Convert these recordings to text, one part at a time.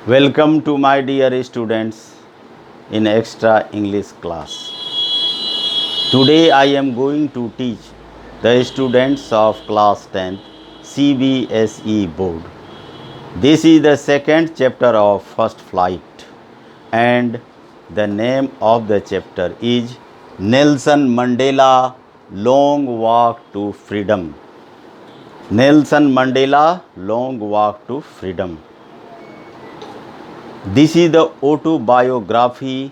Welcome to my dear students in extra English class. Today I am going to teach the students of class 10th CBSE board. This is the second chapter of first flight and the name of the chapter is Nelson Mandela Long Walk to Freedom. Nelson Mandela Long Walk to Freedom. This is the autobiography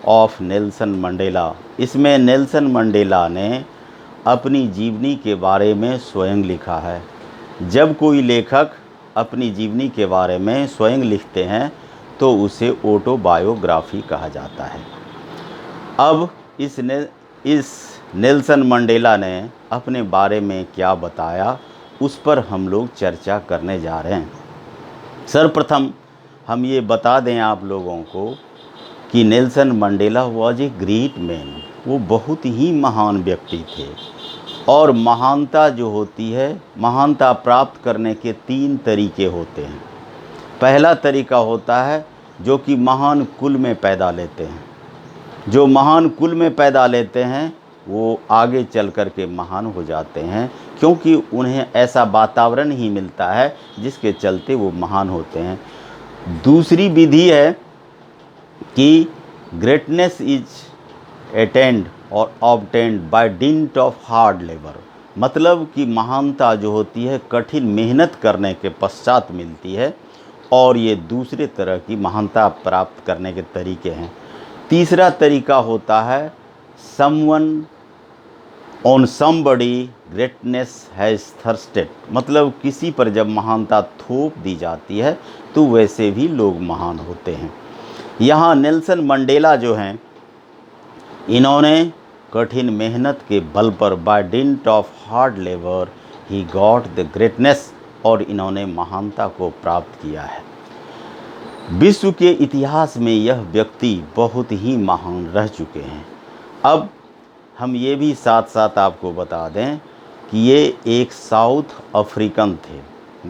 of Nelson Mandela. इसमें Nelson Mandela ने अपनी जीवनी के बारे में स्वयं लिखा है। जब कोई लेखक अपनी जीवनी के बारे में स्वयं लिखते हैं तो उसे ऑटोबायोग्राफी कहा जाता है। अब इस नेल्सन मंडेला ने अपने बारे में क्या बताया उस पर हम लोग चर्चा करने जा रहे हैं। सर्वप्रथम हम ये बता दें आप लोगों को कि Nelson Mandela was a great man. वो बहुत ही महान व्यक्ति थे और महानता जो होती है, महानता प्राप्त करने के 3 तरीके होते हैं। पहला तरीका होता है जो कि महान कुल में पैदा लेते हैं। जो महान कुल में पैदा लेते हैं वो आगे चल कर के महान हो जाते हैं, क्योंकि उन्हें ऐसा वातावरण ही मिलता है जिसके चलते वो महान होते हैं। दूसरी विधि है कि ग्रेटनेस इज अटेंड और obtained by dint of hard labour. मतलब कि महानता जो होती है कठिन मेहनत करने के पश्चात मिलती है, और ये दूसरे तरह की महानता प्राप्त करने के तरीके हैं। तीसरा तरीका होता है someone on somebody greatness has thirsted. मतलब किसी पर जब महानता थोप दी जाती है तो वैसे भी लोग महान होते हैं। यहाँ नेल्सन मंडेला जो हैं, इन्होंने कठिन मेहनत के बल पर by dint of hard labour ही गॉट द ग्रेटनेस, और इन्होंने महानता को प्राप्त किया है। विश्व के इतिहास में यह व्यक्ति बहुत ही महान रह चुके हैं। अब हम ये भी साथ साथ आपको बता दें कि ये एक साउथ अफ्रीकन थे।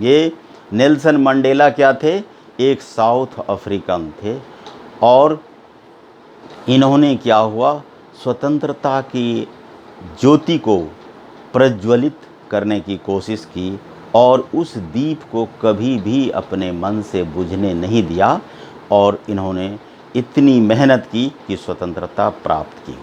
ये नेल्सन मंडेला क्या थे? एक साउथ अफ्रीकन थे। और इन्होंने क्या हुआ, स्वतंत्रता की ज्योति को प्रज्वलित करने की कोशिश की और उस दीप को कभी भी अपने मन से बुझने नहीं दिया, और इन्होंने इतनी मेहनत की कि स्वतंत्रता प्राप्त की।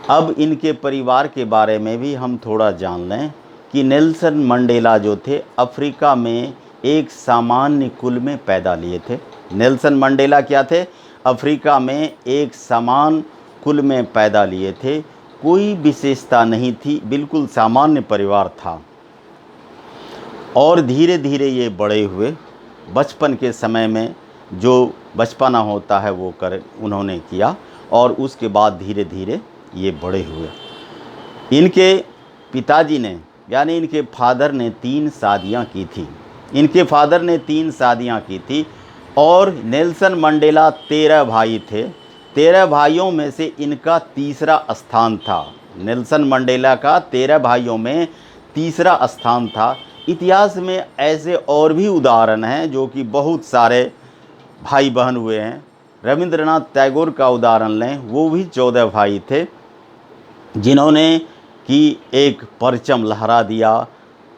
अब इनके परिवार के बारे में भी हम थोड़ा जान लें कि नेल्सन मंडेला जो थे अफ्रीका में एक सामान्य कुल में पैदा लिए थे। नेल्सन मंडेला क्या थे? अफ्रीका में एक समान कुल में पैदा लिए थे। कोई विशेषता नहीं थी, बिल्कुल सामान्य परिवार था। और धीरे धीरे ये बड़े हुए। बचपन के समय में जो बचपना होता है वो उन्होंने किया, और उसके बाद धीरे धीरे ये बड़े हुए। इनके पिताजी ने, यानी इनके फादर ने 3 शादियां की थी। इनके फादर ने 3 शादियां की थी, और नेल्सन मंडेला 13 भाई थे। 13 भाइयों में से इनका तीसरा स्थान था। नेल्सन मंडेला का 13 भाइयों में तीसरा स्थान था। इतिहास में ऐसे और भी उदाहरण हैं जो कि बहुत सारे भाई बहन हुए हैं। रविंद्रनाथ टैगोर का उदाहरण लें, वो भी 14 भाई थे जिन्होंने कि एक परचम लहरा दिया।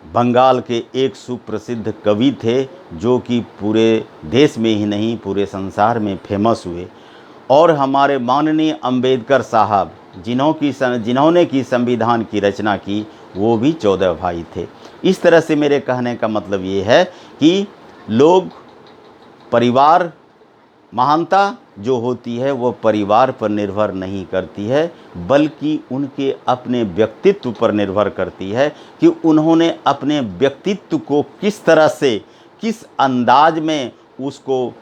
बंगाल के एक सुप्रसिद्ध कवि थे जो कि पूरे देश में ही नहीं पूरे संसार में फेमस हुए। और हमारे माननीय अंबेडकर साहब जिन्होंने की संविधान की रचना की, वो भी 14 भाई थे। इस तरह से मेरे कहने का मतलब ये है कि लोग परिवार, महानता जो होती है वो परिवार पर निर्भर नहीं करती है, बल्कि उनके अपने व्यक्तित्व पर निर्भर करती है कि उन्होंने अपने व्यक्तित्व को किस तरह से, किस अंदाज में उसको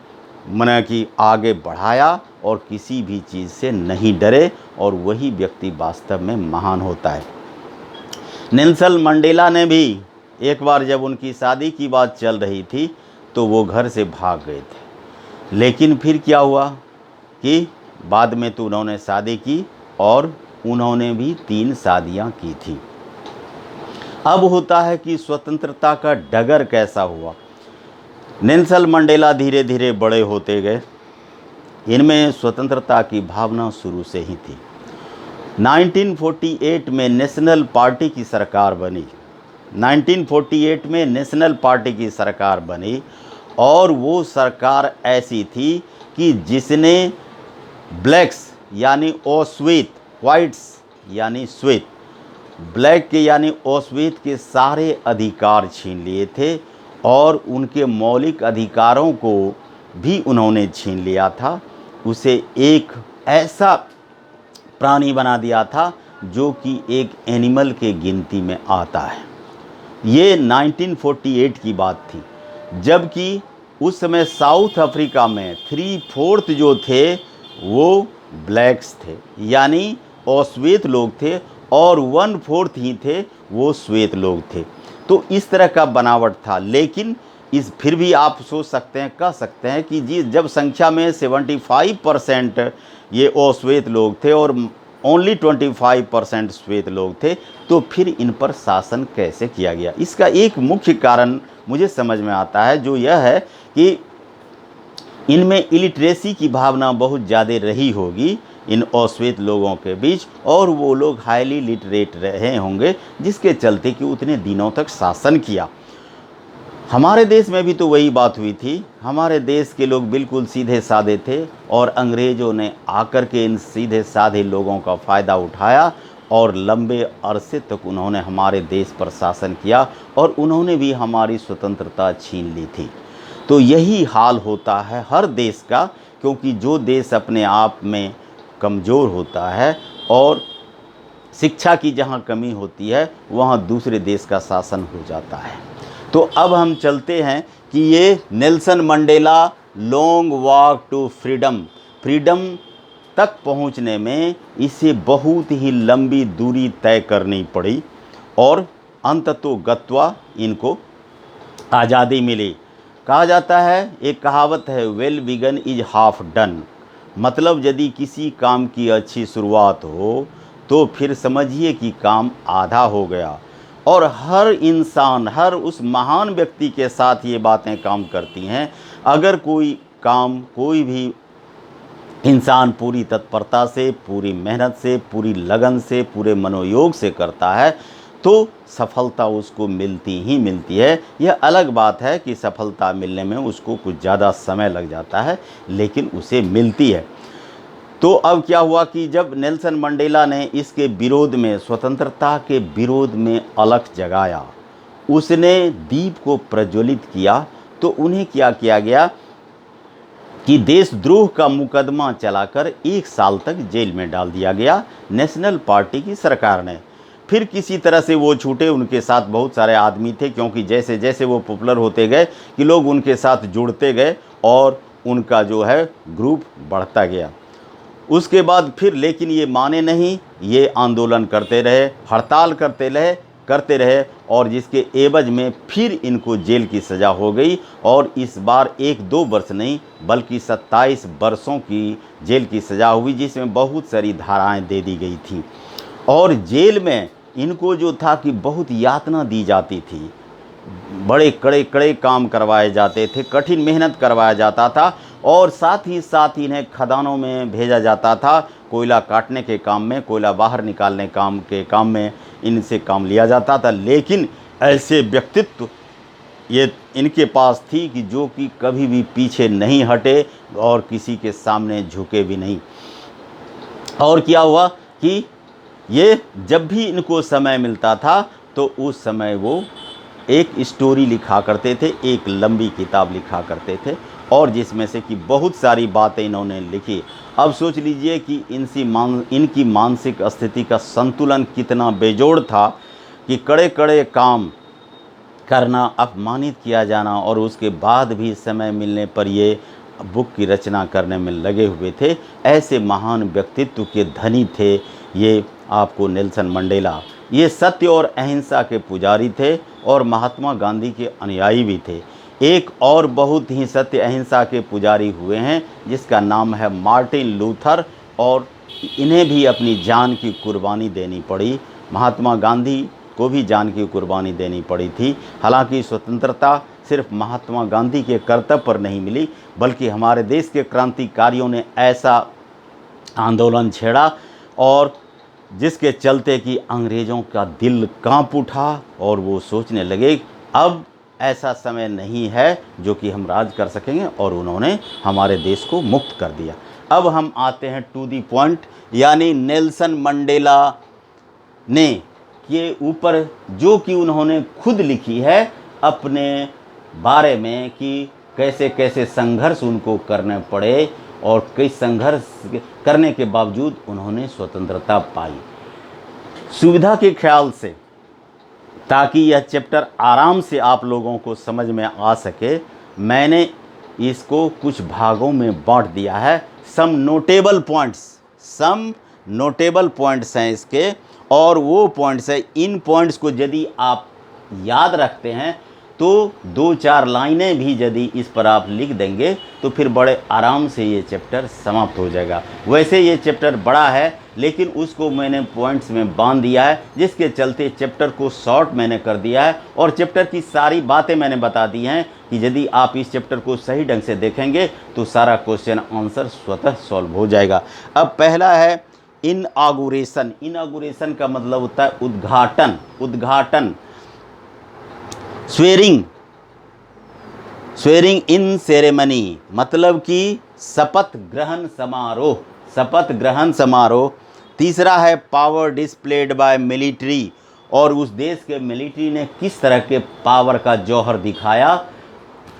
मना कि आगे बढ़ाया और किसी भी चीज़ से नहीं डरे, और वही व्यक्ति वास्तव में महान होता है। नेल्सन मंडेला ने भी एक बार जब उनकी शादी की बात चल रही थी तो वो घर से भाग गए थे। लेकिन फिर क्या हुआ कि बाद में तो उन्होंने शादी की, और उन्होंने भी 3 शादियां की थी। अब होता है कि स्वतंत्रता का डगर कैसा हुआ। नेल्सन मंडेला धीरे धीरे बड़े होते गए। इनमें स्वतंत्रता की भावना शुरू से ही थी। 1948 में नेशनल पार्टी की सरकार बनी। 1948 में नेशनल पार्टी की सरकार बनी और वो सरकार ऐसी थी कि जिसने ब्लैक्स यानी अश्वेत, वाइट्स यानी श्वेत, ब्लैक के यानी अश्वेत के सारे अधिकार छीन लिए थे और उनके मौलिक अधिकारों को भी उन्होंने छीन लिया था। उसे एक ऐसा प्राणी बना दिया था जो कि एक एनिमल के गिनती में आता है। ये 1948 की बात थी, जबकि उस समय साउथ अफ्रीका में 3/4 जो थे वो ब्लैक्स थे, यानी अश्वेत लोग थे, और 1/4 ही थे वो श्वेत लोग थे। तो इस तरह का बनावट था। लेकिन इस फिर भी आप सोच सकते हैं, कह सकते हैं कि जी जब संख्या में 75% ये अश्वेत लोग थे और ओनली 25% श्वेत लोग थे, तो फिर इन पर शासन कैसे किया गया। इसका एक मुख्य कारण मुझे समझ में आता है, जो यह है कि इनमें इलिटरेसी की भावना बहुत ज़्यादा रही होगी इन अश्वेत लोगों के बीच, और वो लोग हाईली लिटरेट रहे होंगे, जिसके चलते कि उतने दिनों तक शासन किया। हमारे देश में भी तो वही बात हुई थी। हमारे देश के लोग बिल्कुल सीधे साधे थे और अंग्रेज़ों ने आकर के इन सीधे साधे लोगों का फ़ायदा उठाया और लंबे अरसे तक उन्होंने हमारे देश पर शासन किया और उन्होंने भी हमारी स्वतंत्रता छीन ली थी। तो यही हाल होता है हर देश का, क्योंकि जो देश अपने आप में कमज़ोर होता है और शिक्षा की जहाँ कमी होती है वहाँ दूसरे देश का शासन हो जाता है। तो अब हम चलते हैं कि ये Nelson Mandela long walk to freedom तक पहुँचने में इसे बहुत ही लंबी दूरी तय करनी पड़ी और अंततोगत्वा इनको आज़ादी मिली। कहा जाता है, एक कहावत है, well begun is half done. मतलब यदि किसी काम की अच्छी शुरुआत हो तो फिर समझिए कि काम आधा हो गया। और हर इंसान, हर उस महान व्यक्ति के साथ ये बातें काम करती हैं। अगर कोई काम कोई भी इंसान पूरी तत्परता से, पूरी मेहनत से, पूरी लगन से, पूरे मनोयोग से करता है तो सफलता उसको मिलती ही मिलती है। यह अलग बात है कि सफलता मिलने में उसको कुछ ज़्यादा समय लग जाता है, लेकिन उसे मिलती है। तो अब क्या हुआ कि जब नेल्सन मंडेला ने इसके विरोध में, स्वतंत्रता के विरोध में अलख जगाया, उसने दीप को प्रज्वलित किया, तो उन्हें क्या किया गया कि देशद्रोह का मुकदमा चलाकर 1 साल तक जेल में डाल दिया गया नेशनल पार्टी की सरकार ने। फिर किसी तरह से वो छूटे। उनके साथ बहुत सारे आदमी थे, क्योंकि जैसे जैसे वो पॉपुलर होते गए कि लोग उनके साथ जुड़ते गए और उनका जो है ग्रुप बढ़ता गया। उसके बाद फिर लेकिन ये माने नहीं, ये आंदोलन करते रहे, हड़ताल करते रहे और जिसके एवज में फिर इनको जेल की सज़ा हो गई। और इस बार 1-2 वर्ष नहीं बल्कि 27 वर्षों की जेल की सज़ा हुई, जिसमें बहुत सारी धाराएं दे दी गई थी। और जेल में इनको जो था कि बहुत यातना दी जाती थी, बड़े कड़े काम करवाए जाते थे, कठिन मेहनत करवाया जाता था और साथ ही साथ इन्हें खदानों में भेजा जाता था, कोयला काटने के काम में, कोयला बाहर निकालने के काम में इनसे काम लिया जाता था। लेकिन ऐसे व्यक्तित्व ये इनके पास थी कि जो कि कभी भी पीछे नहीं हटे और किसी के सामने झुके भी नहीं। और क्या हुआ कि ये जब भी इनको समय मिलता था तो उस समय वो एक स्टोरी लिखा करते थे, एक लंबी किताब लिखा करते थे और जिसमें से कि बहुत सारी बातें इन्होंने लिखी। अब सोच लीजिए कि इनकी मानसिक स्थिति का संतुलन कितना बेजोड़ था कि कड़े काम करना, अपमानित किया जाना और उसके बाद भी समय मिलने पर ये बुक की रचना करने में लगे हुए थे। ऐसे महान व्यक्तित्व के धनी थे ये आपको नेल्सन मंडेला। ये सत्य और अहिंसा के पुजारी थे और महात्मा गांधी के अनुयायी भी थे। एक और बहुत ही सत्य अहिंसा के पुजारी हुए हैं जिसका नाम है मार्टिन लूथर, और इन्हें भी अपनी जान की कुर्बानी देनी पड़ी। महात्मा गांधी को भी जान की कुर्बानी देनी पड़ी थी। हालांकि स्वतंत्रता सिर्फ महात्मा गांधी के कर्तव्य पर नहीं मिली, बल्कि हमारे देश के क्रांतिकारियों ने ऐसा आंदोलन छेड़ा और जिसके चलते कि अंग्रेज़ों का दिल कांप उठा और वो सोचने लगे अब ऐसा समय नहीं है जो कि हम राज कर सकेंगे, और उन्होंने हमारे देश को मुक्त कर दिया। अब हम आते हैं टू दी पॉइंट, यानी नेल्सन मंडेला ने के ऊपर जो कि उन्होंने खुद लिखी है अपने बारे में कि कैसे कैसे संघर्ष उनको करने पड़े और कई संघर्ष करने के बावजूद उन्होंने स्वतंत्रता पाई। सुविधा के ख्याल से, ताकि यह चैप्टर आराम से आप लोगों को समझ में आ सके, मैंने इसको कुछ भागों में बांट दिया है। सम नोटेबल पॉइंट्स हैं इसके, और वो पॉइंट्स है, इन पॉइंट्स को यदि आप याद रखते हैं तो 2-4 लाइनें भी यदि इस पर आप लिख देंगे तो फिर बड़े आराम से ये चैप्टर समाप्त हो जाएगा। वैसे ये चैप्टर बड़ा है, लेकिन उसको मैंने पॉइंट्स में बांध दिया है, जिसके चलते चैप्टर को शॉर्ट मैंने कर दिया है और चैप्टर की सारी बातें मैंने बता दी हैं कि यदि आप इस चैप्टर को सही ढंग से देखेंगे तो सारा क्वेश्चन आंसर स्वतः सॉल्व हो जाएगा। अब पहला है इनॉगुरेशन का मतलब होता है उद्घाटन। स्वेरिंग इन सेरेमनी मतलब कि शपथ ग्रहण समारोह। तीसरा है पावर डिस्प्लेड बाय मिलिट्री, और उस देश के मिलिट्री ने किस तरह के पावर का जौहर दिखाया।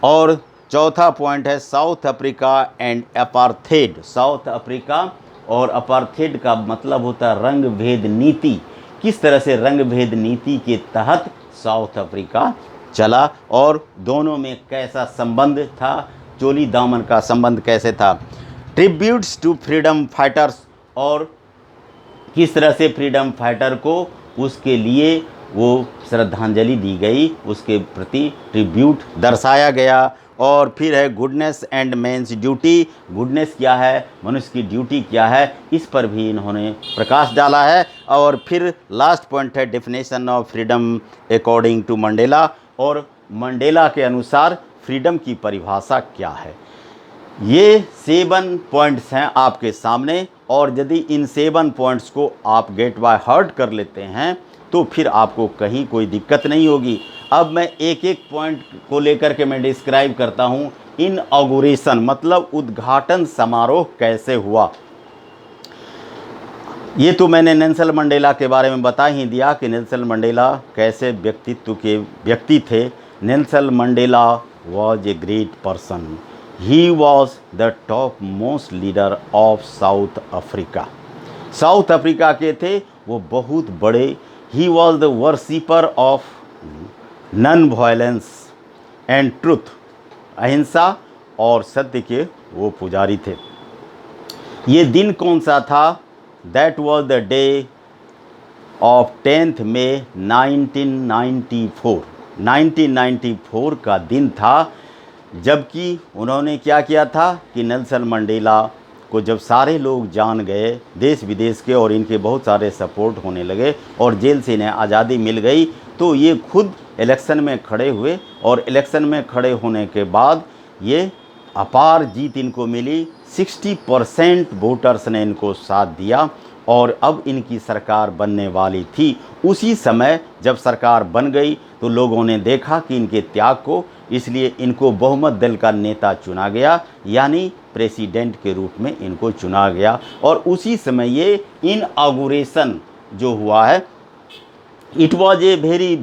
और चौथा पॉइंट है south Africa and apartheid. South Africa और अपार्थेड का मतलब होता है रंग भेद नीति, किस तरह से रंग भेद नीति के तहत साउथ अफ्रीका चला और दोनों में कैसा संबंध था, चोली दामन का संबंध कैसे था। ट्रिब्यूट्स टू फ्रीडम फाइटर्स, और किस तरह से फ्रीडम फाइटर को उसके लिए वो श्रद्धांजलि दी गई, उसके प्रति ट्रिब्यूट दर्शाया गया। और फिर है goodness and man's duty, goodness क्या है, मनुष्य की ड्यूटी क्या है, इस पर भी इन्होंने प्रकाश डाला है। और फिर लास्ट पॉइंट है definition of freedom according to Mandela, और मंडेला के अनुसार फ्रीडम की परिभाषा क्या है। ये 7 पॉइंट्स हैं आपके सामने, और यदि इन 7 पॉइंट्स को आप गेट बाय हार्ट कर लेते हैं तो फिर आपको कहीं कोई दिक्कत नहीं होगी। अब मैं एक एक पॉइंट को लेकर के मैं डिस्क्राइब करता हूँ। इनऑगुरेशन मतलब उद्घाटन समारोह कैसे हुआ। ये तो मैंने नेल्सन मंडेला के बारे में बता ही दिया कि नेल्सन मंडेला कैसे व्यक्तित्व के व्यक्ति थे। Nelson Mandela was a great person, he was the top most leader of South Africa. South Africa के थे वो बहुत बड़े। He was the worshipper of non violence and truth, अहिंसा और सत्य के वो पुजारी थे। ये दिन कौन सा था? That was the day of 10 मई 1994। 1994 का दिन था, जबकि उन्होंने क्या किया था कि नेल्सन मंडेला को जब सारे लोग जान गए देश विदेश के और इनके बहुत सारे सपोर्ट होने लगे और जेल से इन्हें आज़ादी मिल गई, तो ये खुद इलेक्शन में खड़े हुए और इलेक्शन में खड़े होने के बाद ये अपार जीत इनको मिली। 60% वोटर्स ने इनको साथ दिया और अब इनकी सरकार बनने वाली थी। उसी समय जब सरकार बन गई तो लोगों ने देखा कि इनके त्याग को, इसलिए इनको बहुमत दल का नेता चुना गया, यानी प्रेसिडेंट के रूप में इनको चुना गया। और उसी समय ये इनऑगुरेशन जो हुआ है, it was a very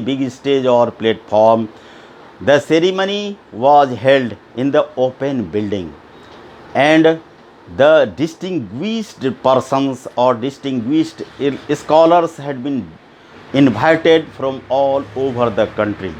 big stage और platform. The ceremony was held in the open building, and the distinguished persons or distinguished scholars had been invited from all over the country.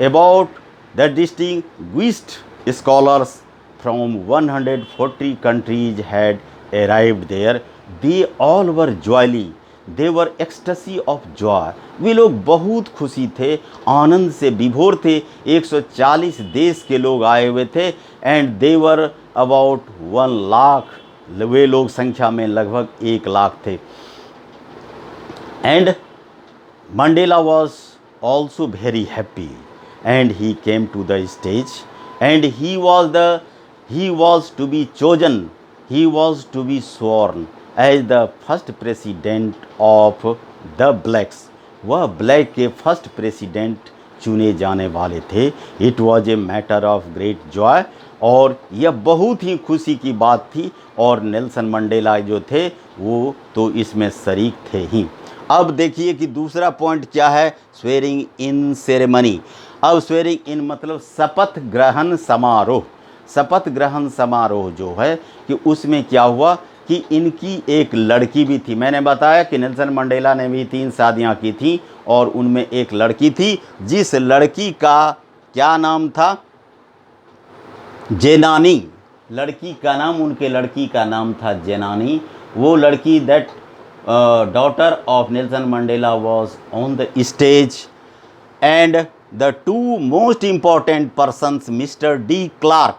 About the distinguished scholars from 140 countries had arrived there. They all were joyful. They were ecstasy of joy, वे लोग बहुत खुशी थे, आनंद से विभोर थे। 140 देश के लोग आए हुए थे and they were about 1 lakh, वे लोग संख्या में लगभग 1 लाख थे। And Mandela was also very happy, and he came to the stage, and he was to be chosen, he was to be sworn as the first president of the blacks. वह black के first president चुने जाने वाले थे. It was a matter of great Joy, और यह बहुत ही खुशी की बात थी, और नेल्सन मंडेला जो थे वो तो इसमें शरीक थे ही. अब देखिए कि दूसरा पॉइंट क्या है, स्वेरिंग इन सेरेमनी. अब स्वेरिंग इन मतलब शपथ ग्रहण समारोह. शपथ ग्रहण समारोह जो है कि उसमें क्या हुआ कि इनकी एक लड़की भी थी. मैंने बताया कि नेल्सन मंडेला ने भी 3 शादियां की थी, और उनमें एक लड़की थी जिस लड़की का क्या नाम था, जेनानी. लड़की का नाम, उनके लड़की का नाम था जेनानी. वो लड़की, that daughter of Nelson Mandela was on the stage, and the 2 most important persons, mister de Klerk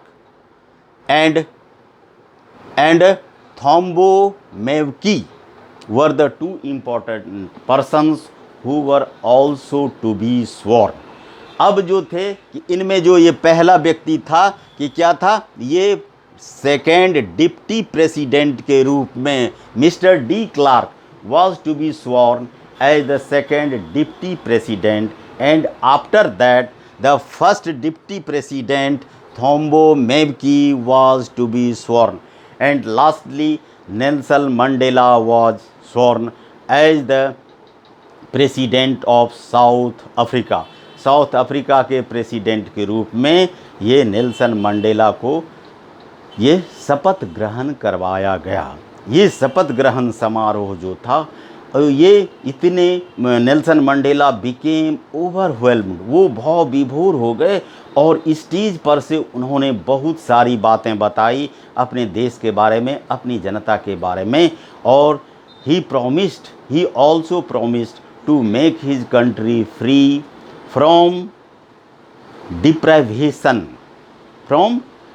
and Thombo Mevki, were the 2 important persons who were also to be sworn. अब जो थे कि इनमें जो ये पहला व्यक्ति था कि क्या था, ये सेकेंड डिप्टी प्रेसिडेंट के रूप में mister de Klerk was to be sworn as the second deputy president, and after that the first deputy president Thombo Mevki was to be sworn, and lastly Nelson Mandela was sworn as the president of South Africa. South Africa के president के रूप में ये Nelson Mandela को ये शपथ ग्रहण करवाया गया. ये शपथ ग्रहण समारोह जो था, ये इतने नेल्सन मंडेला बिकेम ओवरवेल्म्ड, वो भाव विभोर हो गए, और स्टेज पर से उन्होंने बहुत सारी बातें बताई अपने देश के बारे में, अपनी जनता के बारे में. और he also promised to make his country free from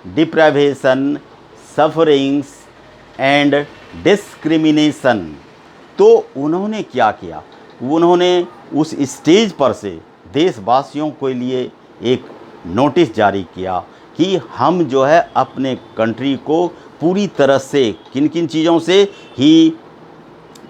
deprivation, sufferings and discrimination. तो उन्होंने क्या किया, उन्होंने उस स्टेज पर से देशवासियों के लिए एक नोटिस जारी किया कि हम जो है अपने कंट्री को पूरी तरह से किन किन चीज़ों से, he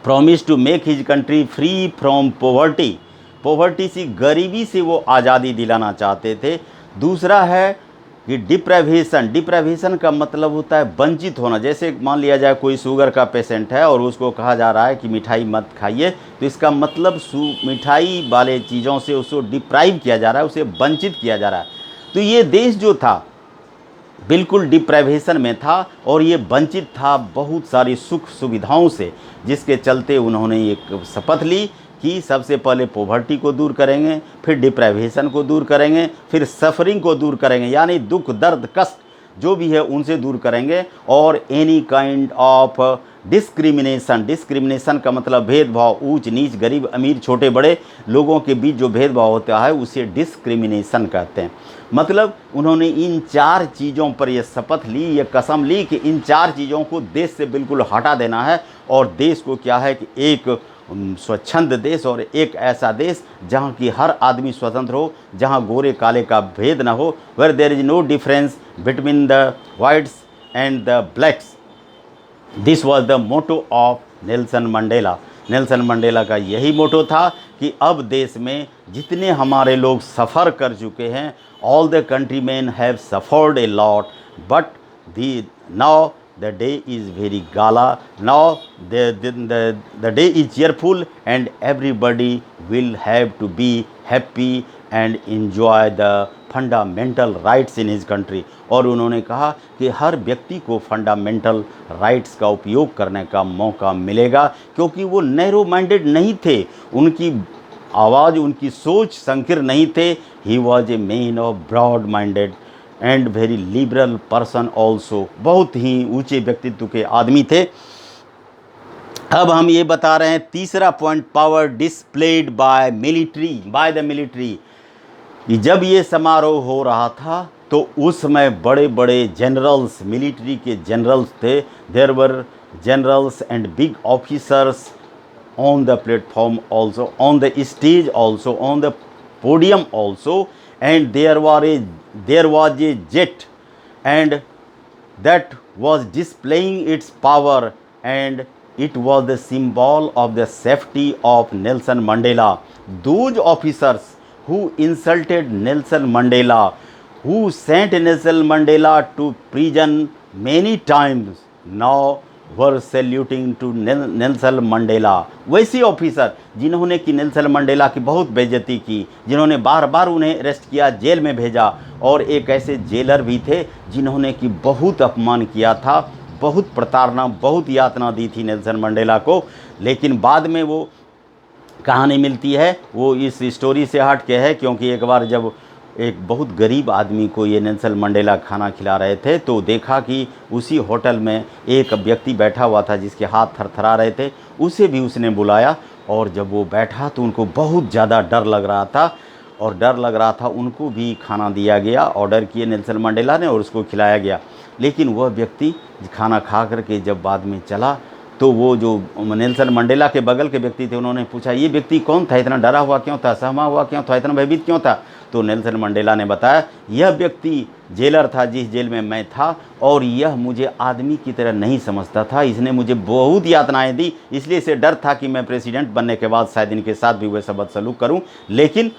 promise to make his country free from poverty सी गरीबी से वो आज़ादी दिलाना चाहते थे. दूसरा है कि डिप्राइवेशन का मतलब होता है वंचित होना. जैसे मान लिया जाए कोई शुगर का पेशेंट है और उसको कहा जा रहा है कि मिठाई मत खाइए, तो इसका मतलब मिठाई वाले चीज़ों से उसको डिप्राइव किया जा रहा है, उसे वंचित किया जा रहा है. तो ये देश जो था बिल्कुल डिप्राइवेशन में था, और ये वंचित था बहुत सारी सुख सुविधाओं से, जिसके चलते उन्होंने एक शपथ ली कि सबसे पहले पॉवर्टी को दूर करेंगे, फिर डिप्राइवेशन को दूर करेंगे, फिर सफरिंग को दूर करेंगे, यानी दुख दर्द कष्ट जो भी है उनसे दूर करेंगे, और एनी काइंड ऑफ डिस्क्रिमिनेशन का मतलब भेदभाव, ऊंच नीच, गरीब अमीर, छोटे बड़े लोगों के बीच जो भेदभाव होता है उसे डिस्क्रिमिनेशन कहते हैं. मतलब उन्होंने इन 4 चीज़ों पर यह शपथ ली, यह कसम ली कि इन 4 चीज़ों को देश से बिल्कुल हटा देना है, और देश को क्या है कि एक स्वच्छंद देश और एक ऐसा देश जहाँ की हर आदमी स्वतंत्र हो, जहाँ गोरे काले का भेद न हो, where there is no difference between the whites and the blacks. This was the motto of Nelson Mandela. Nelson Mandela का यही मोटो था कि अब देश में जितने हमारे लोग सफ़र कर चुके हैं, all the countryman have suffered a lot, but now the day is very gala, now the day is cheerful, and everybody will have to be happy and enjoy the fundamental rights in his country. और उन्होंने कहा कि हर व्यक्ति को fundamental rights का उपयोग करने का मौका मिलेगा, क्योंकि वो नैरो माइंडेड नहीं थे, उनकी आवाज़, उनकी सोच संकीर्ण नहीं थे. He was a man of broad minded and very liberal person also. बहुत ही ऊंचे व्यक्तित्व के आदमी थे. अब हम ये बता रहे हैं तीसरा point, power displayed by the military. जब ये समारोह हो रहा था तो उस समय बड़े बड़े जनरल्स, मिलिट्री के जनरल्स थे. There were generals and big officers on the platform also, on the stage also, on the podium also, and there was a jet, and that was displaying its power, and it was the symbol of the safety of Nelson Mandela. Those officers who insulted Nelson Mandela, who sent Nelson Mandela to prison many times, now were saluting to Nelson Mandela. वैसे officer जिन्होंने कि Nelson Mandela की बहुत बेइज्जती की, जिन्होंने बार बार उन्हें arrest किया, जेल में भेजा, और एक ऐसे जेलर भी थे जिन्होंने कि बहुत अपमान किया था, बहुत प्रताड़ना, बहुत यातना दी थी नेल्सन मंडेला को। लेकिन बाद में वो कहानी मिलती है, वो इस स्टोरी से हट के है, क्योंकि एक बार जब एक बहुत गरीब आदमी को ये नेल्सन मंडेला खाना खिला रहे थे, तो देखा कि उसी होटल में एक व्यक्ति बैठा हुआ था जिसके हाथ थरथरा रहे थे, उसे भी उसने बुलाया, और जब वो बैठा तो उनको बहुत ज़्यादा डर लग रहा था, और डर लग रहा था, उनको भी खाना दिया गया, ऑर्डर किए नेल्सन मंडेला ने, और उसको खिलाया गया। लेकिन वह व्यक्ति खाना खा करके जब बाद में चला, तो वो जो नेल्सन मंडेला के बगल के व्यक्ति थे, उन्होंने पूछा ये व्यक्ति कौन था, इतना डरा हुआ क्यों था, सहमा हुआ क्यों था, इतना भयभीत क्यों था? तो नेल्सन मंडेला ने बताया यह व्यक्ति जेलर था जिस जेल में मैं था, और यह मुझे आदमी की तरह नहीं समझता था, इसने मुझे बहुत यातनाएं दी, इसलिए इसे डर था कि मैं प्रेसिडेंट बनने के बाद शायद इनके साथ भी वैसा बदसलूक करूं। लेकिन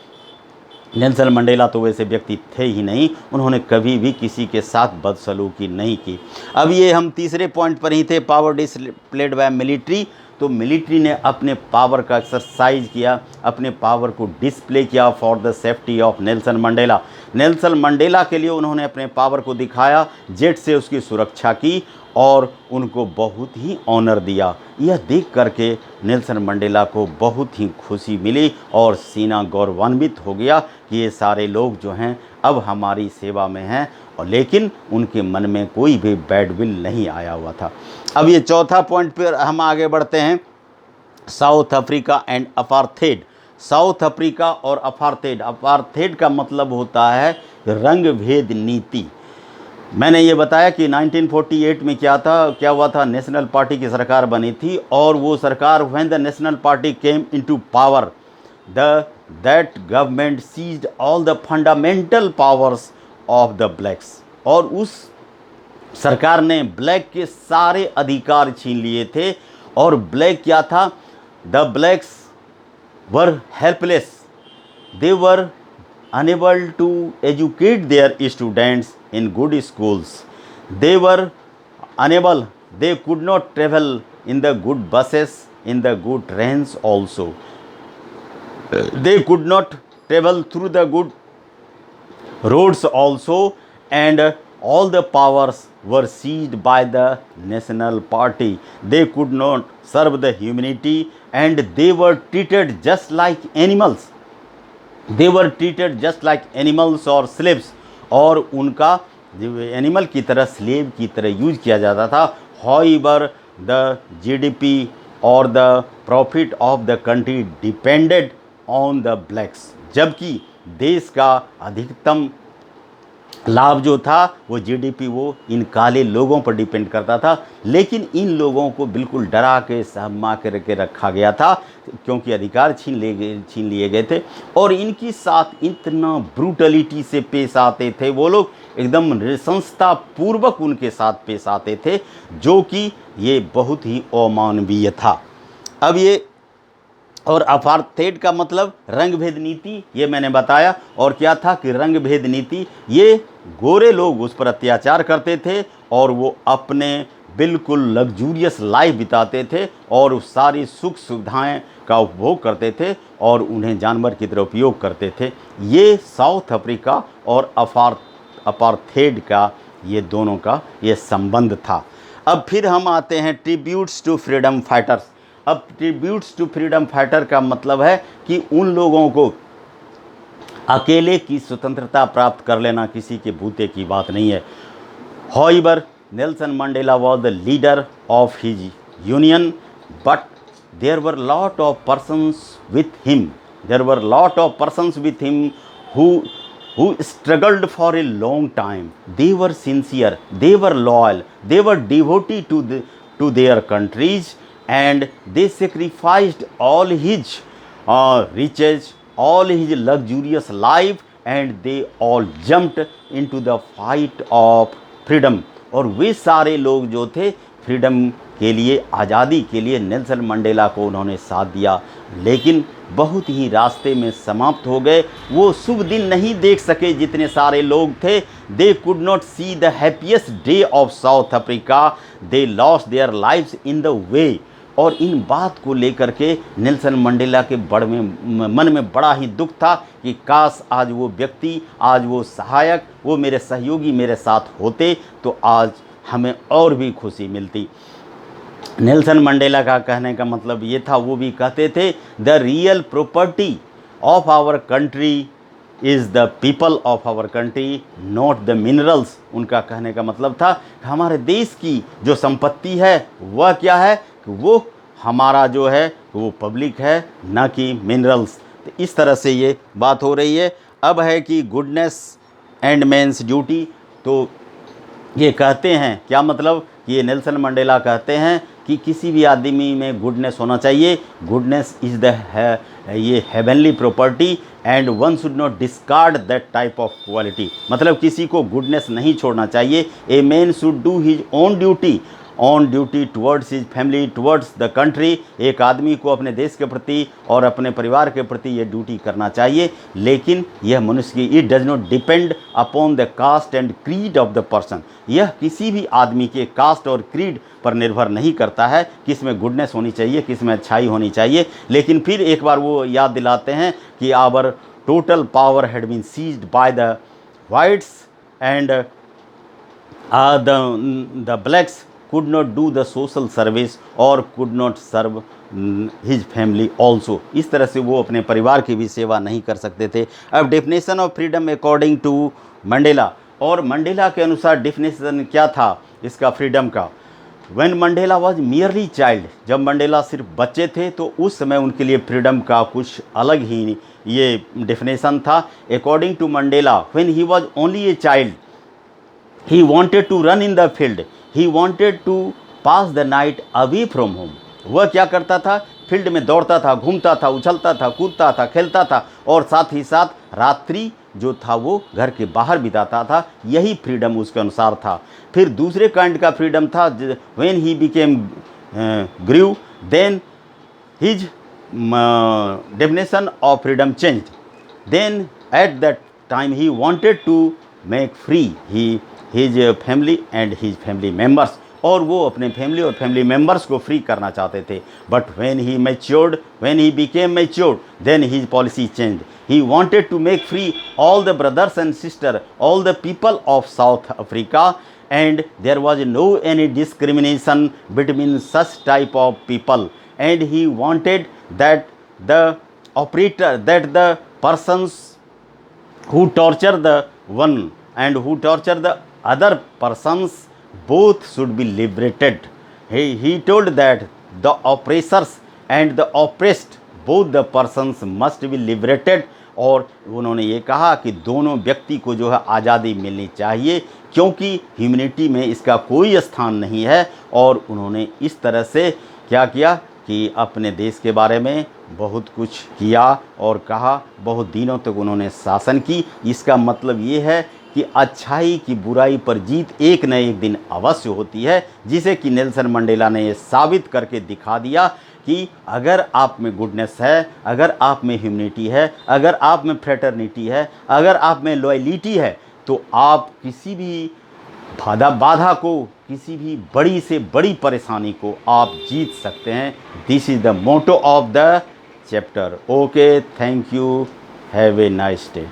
नेल्सन मंडेला तो वैसे व्यक्ति थे ही नहीं, उन्होंने कभी भी किसी के साथ बदसलूकी नहीं की। अब ये हम तीसरे पॉइंट पर ही थे, पावर डिस्प्लेड बाय मिलिट्री। तो मिलिट्री ने अपने पावर का एक्सरसाइज किया, अपने पावर को डिस्प्ले किया for the safety of Nelson Mandela. Nelson Mandela के लिए उन्होंने अपने पावर को दिखाया, जेट से उसकी सुरक्षा की, और उनको बहुत ही ऑनर दिया। यह देख करके नेल्सन मंडेला को बहुत ही खुशी मिली, और सीना गौरवान्वित हो गया कि ये सारे लोग जो हैं अब हमारी सेवा में हैं, और लेकिन उनके मन में कोई भी बैडविल नहीं आया हुआ था। अब ये चौथा पॉइंट पर हम आगे बढ़ते हैं, south Africa and apartheid. South Africa और अपार्थेड। अपार्थेड का मतलब होता है रंग भेद नीति। मैंने ये बताया कि 1948 में क्या हुआ था, नेशनल पार्टी की सरकार बनी थी, और वो सरकार when the national party came into power, that government seized all the fundamental powers of the blacks, और उस सरकार ने ब्लैक के सारे अधिकार छीन लिए थे। और ब्लैक क्या था, the blacks were helpless, they were unable to educate their students in good schools, they were unable, they could not travel in the good buses, in the good trains also, they could not travel through the good roads also, and all the powers were seized by the national party. They could not serve the humanity, and they were treated just like animals. They were treated just like animals or slaves, और उनका animal की तरह, slave की तरह use किया जाता था। However, the GDP or the profit of the country depended on the blacks, जबकि देश का अधिकतम लाभ जो था वो जीडीपी वो इन काले लोगों पर डिपेंड करता था। लेकिन इन लोगों को बिल्कुल डरा के सहमा करके रखा गया था, क्योंकि अधिकार छीन लिए गए थे, और इनकी साथ इतना ब्रूटलिटी से पेश आते थे वो लोग, एकदम नृशंसता पूर्वक उनके साथ पेश आते थे, जो कि ये बहुत ही अमानवीय था। अब ये और अपार्थेड का मतलब रंग भेद नीति, ये मैंने बताया। और क्या था कि रंग भेद नीति, ये गोरे लोग उस पर अत्याचार करते थे, और वो अपने बिल्कुल लग्जूरियस लाइफ बिताते थे, और उस सारी सुख सुविधाएं का उपभोग करते थे, और उन्हें जानवर की तरह उपयोग करते थे। ये साउथ अफ्रीका और अपार्थेड का, ये दोनों का ये संबंध था। अब फिर हम आते हैं ट्रिब्यूट्स टू फ्रीडम फाइटर्स। अब ट्रिब्यूट्स टू फ्रीडम फाइटर का मतलब है कि उन लोगों को अकेले की स्वतंत्रता प्राप्त कर लेना किसी के बूते की बात नहीं है। However, Nelson Mandela was the leader of his union, but there were lot of persons with him. There were lot of persons with him who struggled for a long time. They were sincere, they were loyal, they were devoted to their countries, and they sacrificed all his riches, all his luxurious life and they all jumped into the fight of freedom। और वे सारे लोग जो थे freedom के लिए, आज़ादी के लिए नेल्सन मंडेला को उन्होंने साथ दिया, लेकिन बहुत ही रास्ते में समाप्त हो गए। वो शुभ दिन नहीं देख सके जितने सारे लोग थे। They could not see the happiest day of South Africa, they lost their lives in the way. और इन बात को लेकर के नेल्सन मंडेला के मन में बड़ा ही दुख था कि काश आज वो व्यक्ति, आज वो सहायक, वो मेरे सहयोगी मेरे साथ होते तो आज हमें और भी खुशी मिलती। नेल्सन मंडेला का कहने का मतलब ये था, वो भी कहते थे the real property of our country is the people of our country not the minerals. उनका कहने का मतलब था कि हमारे देश की जो संपत्ति है वह क्या है, कि वो हमारा जो है वो पब्लिक है, ना कि मिनरल्स। तो इस तरह से ये बात हो रही है। अब है कि गुडनेस एंड मैंस ड्यूटी। तो ये कहते हैं क्या मतलब, कि ये नेल्सन मंडेला कहते हैं कि किसी भी आदमी में गुडनेस होना चाहिए। गुडनेस इज़ द ये heavenly property and one should not discard that type of quality. मतलब किसी को गुडनेस नहीं छोड़ना चाहिए। A man should do his on duty towards his family, towards the country. एक आदमी को अपने देश के प्रति और अपने परिवार के प्रति ये ड्यूटी करना चाहिए, लेकिन यह मनुष्य की, it does not depend upon the caste and creed of the person. यह किसी भी आदमी के कास्ट और क्रीड पर निर्भर नहीं करता है कि इसमें गुडनेस होनी चाहिए, कि इसमें अच्छाई होनी चाहिए। लेकिन फिर एक बार वो याद दिलाते हैं कि our total power had been seized by the whites and the blacks could not do the social service or could not serve his family also। इस तरह से वो अपने परिवार की भी सेवा नहीं कर सकते थे। अब definition of freedom according to Mandela, और मंडेला के अनुसार डेफिनेशन क्या था इसका फ्रीडम का। When Mandela was merely child, जब मंडेला सिर्फ बच्चे थे तो उस समय उनके लिए फ्रीडम का कुछ अलग ही ये डेफिनेशन था। According to Mandela, when he was only a child he wanted to run in the field, he wanted to pass the night away from home। वह क्या करता था, फील्ड में दौड़ता था, घूमता था, उछलता था, कूदता था, खेलता था, और साथ ही साथ रात्रि जो था वो घर के बाहर बिताता था। यही फ्रीडम उसके अनुसार था। फिर दूसरे काइंड का फ्रीडम था, when he became grew, then his definition of freedom changed. Then at that time he wanted to make free his family and his family members, और वो अपने फैमिली और फैमिली मेम्बर्स को फ्री करना चाहते थे। But when he became matured, then his policy changed. He wanted to make free all the brothers and sister, all the people of South Africa, and there was no any discrimination between such type of people, and he wanted that the persons who torture the one and who torture the other persons both should be liberated। He told that the oppressors and the oppressed both the persons must be liberated। और उन्होंने ये कहा कि दोनों व्यक्ति को जो है आज़ादी मिलनी चाहिए, क्योंकि ह्यूमैनिटी में इसका कोई स्थान नहीं है। और उन्होंने इस तरह से क्या किया कि अपने देश के बारे में बहुत कुछ किया और कहा। बहुत दिनों तक उन्होंने शासन की। इसका मतलब ये है कि अच्छाई की बुराई पर जीत एक न एक दिन अवश्य होती है, जिसे कि नेल्सन मंडेला ने ये साबित करके दिखा दिया कि अगर आप में गुडनेस है, अगर आप में ह्यूमैनिटी है, अगर आप में फ्रेटर्निटी है, अगर आप में लॉयलिटी है, तो आप किसी भी बाधा को, किसी भी बड़ी से बड़ी परेशानी को आप जीत सकते हैं। This is the motto of the chapter. Okay, thank you, have a nice day.